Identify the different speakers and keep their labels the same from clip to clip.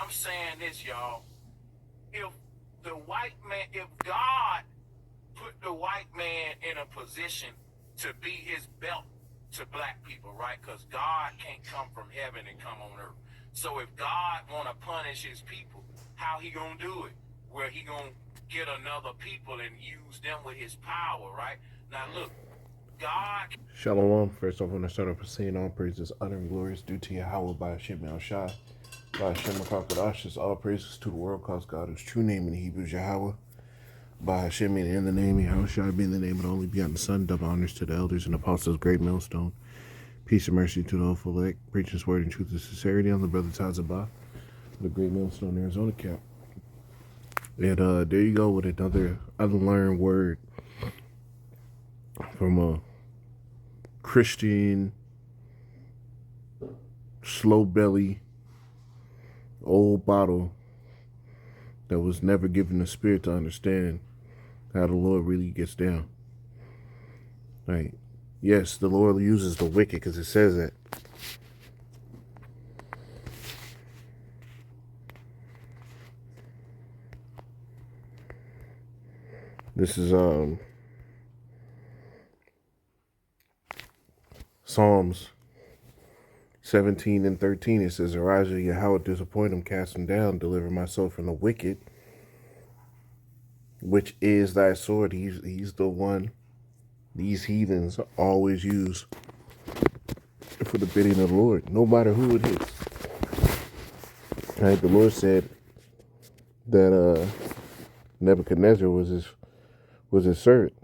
Speaker 1: I'm saying this, y'all. If the white man, if God put the white man in a position to be his belt to black people, right? Because God can't come from heaven and come on earth. So if God want to punish his people, how he gonna do it? Where he gonna get another people and use them with his power, right? Now look, God.
Speaker 2: Shalom. First off, I want to start off with saying all praises, honor, and glory is due to Yahweh by Hashem El Shai. By Hashem HaKadosh, all praises to the world, cause God whose true name in Hebrew is Yahweh. By Hashem in the name of Yahweh Shai, being the name of the only begotten Son, double honors to the elders and apostles, great millstone. Peace and mercy to the hopeful elect, preaching his word in truth and sincerity on the brother Tazabah, the great millstone Arizona cap. And there you go with another unlearned word from a Christian, slow belly, old bottle that was never given the spirit to understand how the Lord really gets down. Right? Yes, the Lord uses the wicked because it says that. This is Psalms 17 and 13. It says, "Arise, Yahweh, disappoint him, cast him down, deliver my soul from the wicked, which is thy sword." He's the one these heathens always use for the bidding of the Lord, no matter who it is. Right? The Lord said that Nebuchadnezzar was his servant.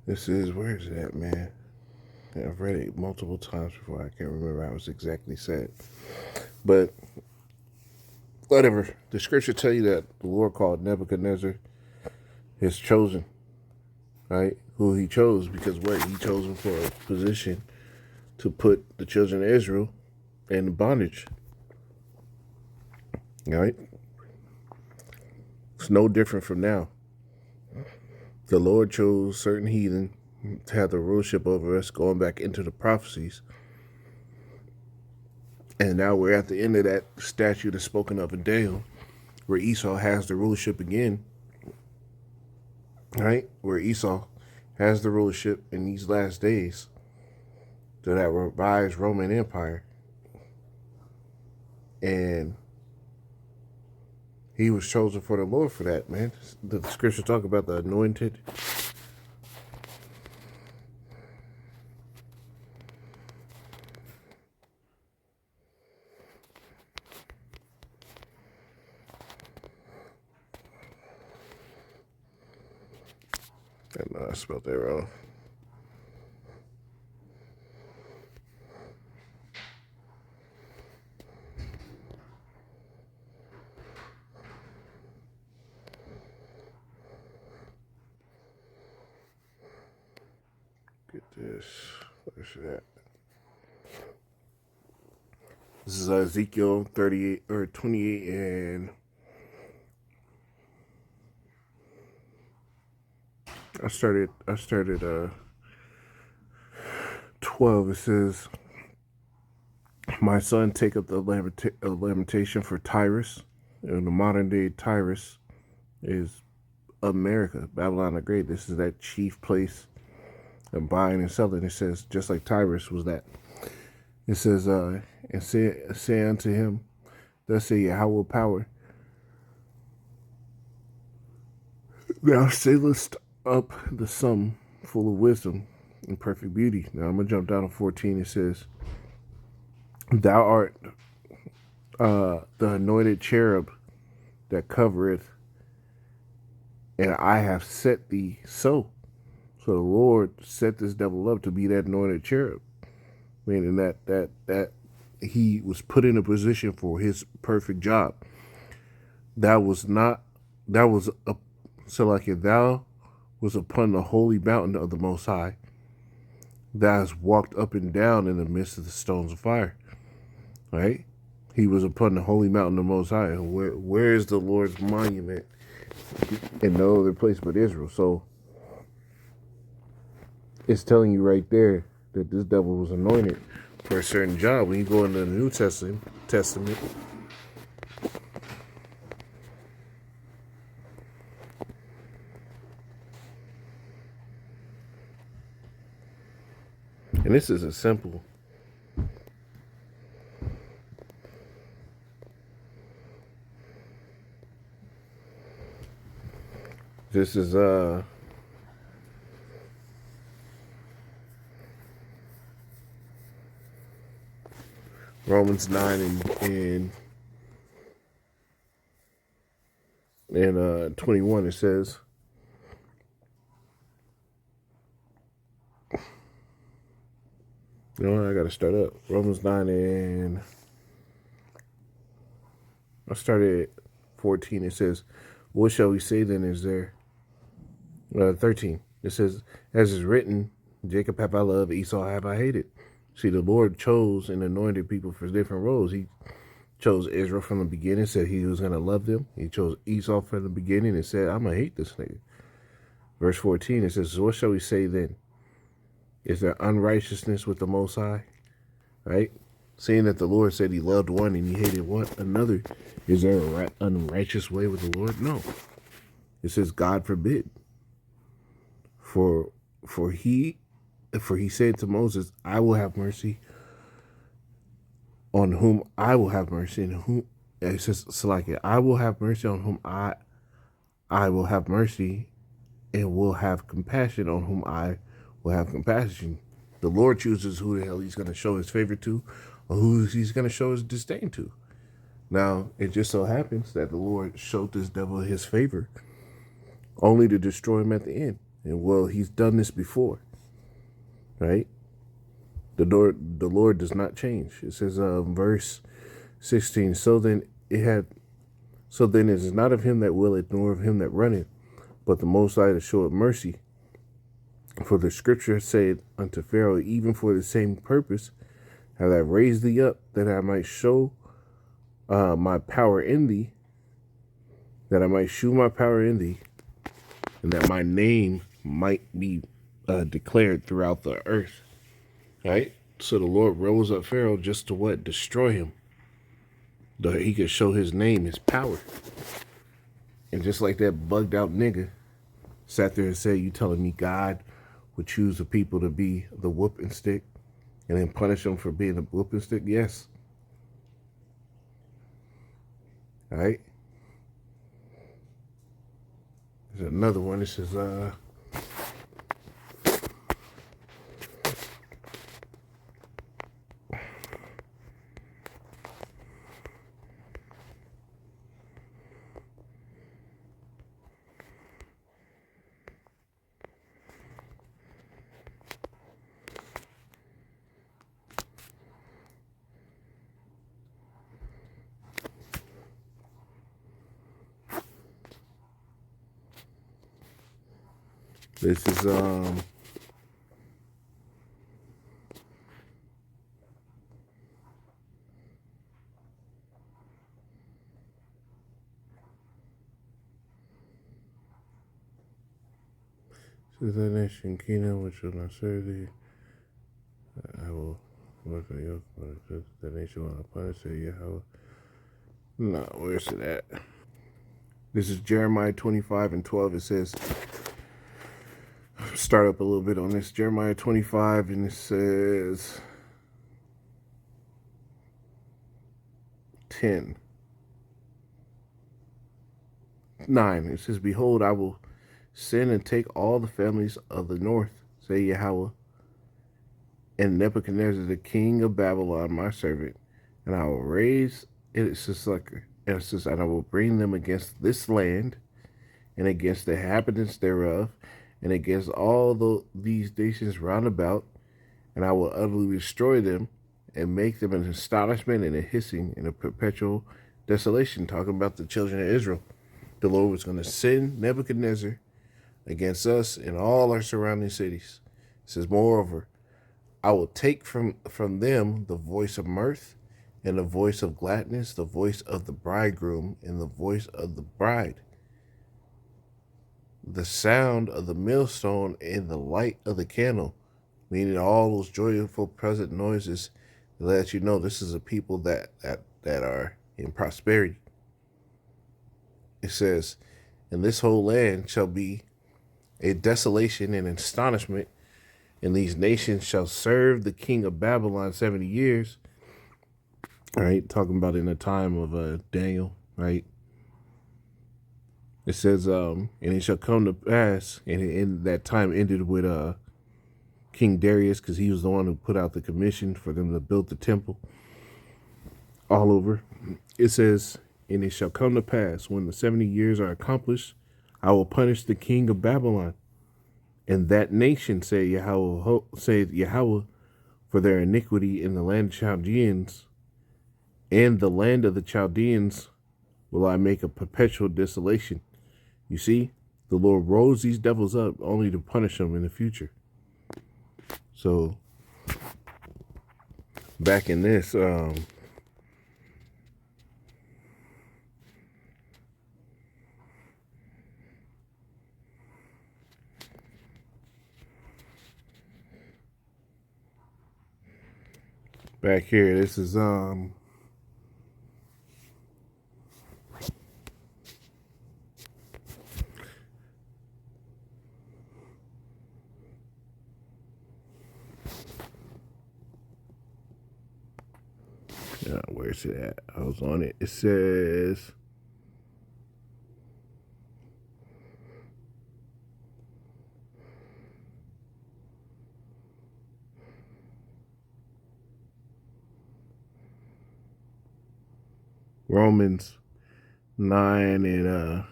Speaker 2: This is where is it at, man? I've read it multiple times before. I can't remember how it was exactly said. But whatever. The scripture tell you that the Lord called Nebuchadnezzar his chosen. Right? Who he chose, because what? He chose him for a position to put the children of Israel in bondage. Right? It's no different from now. The Lord chose certain heathen to have the rulership over us, going back into the prophecies. And now we're at the end of that statute that's spoken of in Daniel, where Esau has the rulership again. Right? Where Esau has the rulership in these last days to that revised Roman Empire. And he was chosen for the Lord for that, man. The scripture talk about the anointed. I spelled that wrong. Get this. Where's that? This is Ezekiel 38 or 28 and I started 12. It says, "My son, take up the lamentation for Tyrus." And the modern day Tyrus is America, Babylon the Great. This is that chief place of buying and selling. It says, just like Tyrus was that. It says, "And say unto him, Thus say Yahweh power. Thou sailest up the sum full of wisdom and perfect beauty. Now I'm going to jump down to 14. It says, Thou art the anointed cherub that covereth, and I have set thee so. So the Lord set this devil up to be that anointed cherub, meaning that he was put in a position for his perfect job. That was so like if thou was upon the holy mountain of the Most High, thou hast walked up and down in the midst of the stones of fire. Right? He was upon the holy mountain of the Most High. Where is the Lord's monument? In no other place but Israel. So it's telling you right there that this devil was anointed for a certain job. When you go into the New Testament, and this is a simple. This is Romans 9 and 21. It says, you know what, I gotta start up. Romans 9 and I started at 14. It says, what shall we say then is there? 13. It says, as is written, Jacob have I loved, Esau have I hated. See, the Lord chose and anointed people for different roles. He chose Israel from the beginning, said he was going to love them. He chose Esau from the beginning and said, I'm going to hate this nigga. Verse 14, it says, what shall we say then? Is there unrighteousness with the Most High? Right? Seeing that the Lord said he loved one and he hated one another, is there an unrighteous way with the Lord? No. It says, God forbid. For he said to Moses, I will have mercy on whom I will have mercy, and whom it says Salakia, I will have mercy on whom I will have mercy, and will have compassion on whom I will have compassion. The Lord chooses who the hell he's going to show his favor to, or who he's going to show his disdain to. Now, it just so happens that the Lord showed this devil his favor only to destroy him at the end. And well, he's done this before, right? The Lord does not change. It says, verse 16. So then it is not of him that willeth, nor of him that runneth, but the Most High to show mercy. For the Scripture said unto Pharaoh, even for the same purpose have I raised thee up, that I might show my power in thee, that I might shew my power in thee, and that my name might be declared throughout the earth. Right? So the Lord rose up Pharaoh just to what? Destroy him. That he could show his name, his power. And just like that bugged out nigga sat there and said, you telling me God would choose the people to be the whooping stick and then punish them for being the whooping stick? Yes. All right. There's another one. This is says that nation Kina, which will not serve thee, I will work on your because the nation will not punish thee, Yahweh. No, where's it at? This is Jeremiah 25 and 12. It says, start up a little bit on this. Jeremiah 25, and it says 10. 9, it says, Behold, I will send and take all the families of the north, say Yahweh, and Nebuchadnezzar, the king of Babylon, my servant, and I will raise its succor, and I will bring them against this land, and against the inhabitants thereof, and against all these nations round about, and I will utterly destroy them, and make them an astonishment and a hissing and a perpetual desolation. Talking about the children of Israel. The Lord was going to send Nebuchadnezzar against us and all our surrounding cities. It says, moreover, I will take from them the voice of mirth and the voice of gladness, the voice of the bridegroom and the voice of the bride, the sound of the millstone and the light of the candle, meaning all those joyful present noises to let you know this is a people that are in prosperity. It says, and this whole land shall be a desolation and astonishment, and these nations shall serve the king of Babylon 70 years. All right, talking about in the time of Daniel, right? It says, and it shall come to pass, and in that time ended with King Darius, because he was the one who put out the commission for them to build the temple all over. It says, and it shall come to pass, when the 70 years are accomplished, I will punish the king of Babylon, and that nation, saith Yahweh, for their iniquity in the land of Chaldeans, and the land of the Chaldeans will I make a perpetual desolation. You see, the Lord rose these devils up only to punish them in the future. So, back in this, back here, this is, where's it at? I was on it. It says, Romans 9 and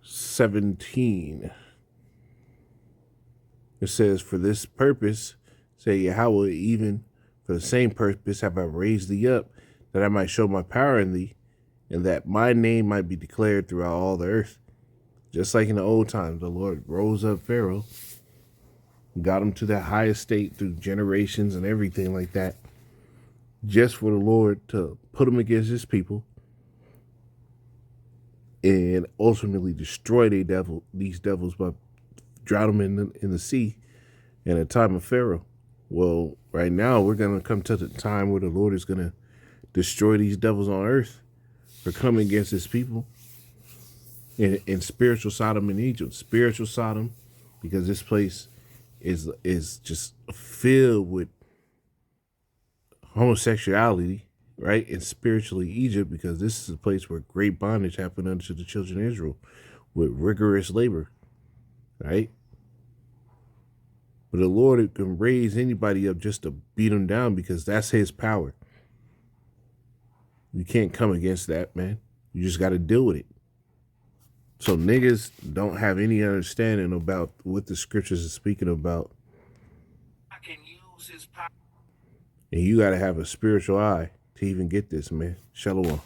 Speaker 2: 17. It says, for this purpose, say Yahweh, even for the same purpose have I raised thee up, that I might show my power in thee, and that my name might be declared throughout all the earth. Just like in the old times, the Lord rose up Pharaoh, got him to that high estate through generations and everything like that, just for the Lord to put him against his people and ultimately destroy these devils by drown them in the sea in a time of Pharaoh. Well, right now we're going to come to the time where the Lord is going to destroy these devils on earth for coming against his people in spiritual Sodom and Egypt. Spiritual Sodom, because this place is just filled with homosexuality, right? And spiritually Egypt, because this is a place where great bondage happened unto the children of Israel with rigorous labor, right? But the Lord can raise anybody up just to beat them down, because that's his power. You can't come against that, man. You just got to deal with it. So niggas don't have any understanding about what the scriptures are speaking about.
Speaker 1: I can use his power.
Speaker 2: And you got to have a spiritual eye to even get this, man. Shalom.